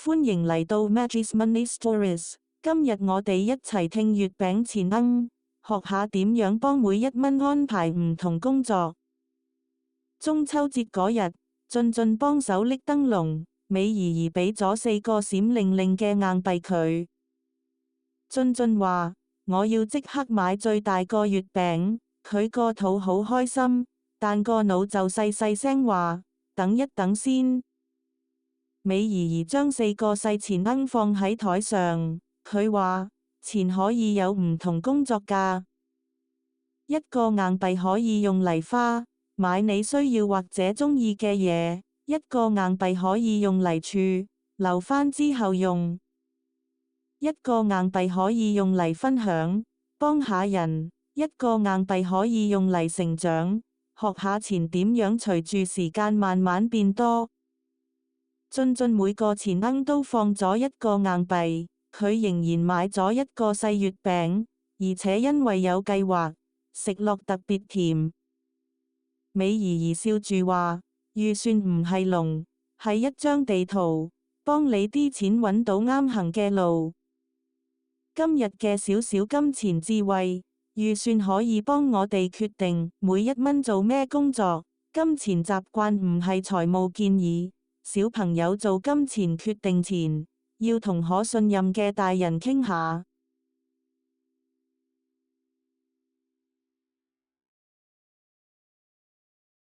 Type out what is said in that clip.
歡迎嚟到 Magis Money Stories。今日我哋一齊聽月餅錢罌，學下點樣幫每一蚊安排唔同工作。中秋節嗰日，俊俊幫手拎燈籠，美怡怡俾咗4個閃靈靈嘅硬幣佢。俊俊話：我要即刻買最大個月餅，佢個肚好開心，但個腦就細細聲話：等一等先。美怡怡將4個細錢罌放喺台上，佢話：錢可以有唔同工作㗎。一個硬幣可以用嚟花，買你需要或者鍾意嘅嘢；一個硬幣可以用嚟儲，留返之後用；一個硬幣可以用嚟分享，幫下人；一個硬幣可以用嚟成長，學下錢點樣隨住時間慢慢變多。俊俊每個錢罌都放咗一個硬幣，佢仍然買咗一個細月餅，而且因為有計劃，食落特別甜。美怡怡笑住話：預算唔係龍，係一張地圖，幫你啲錢揾到啱行嘅路。今日嘅小小金錢智慧，預算可以幫我哋決定每一蚊做咩工作。金錢習慣唔係財務建議。小朋友做金錢決定前，要同可信任嘅大人傾下。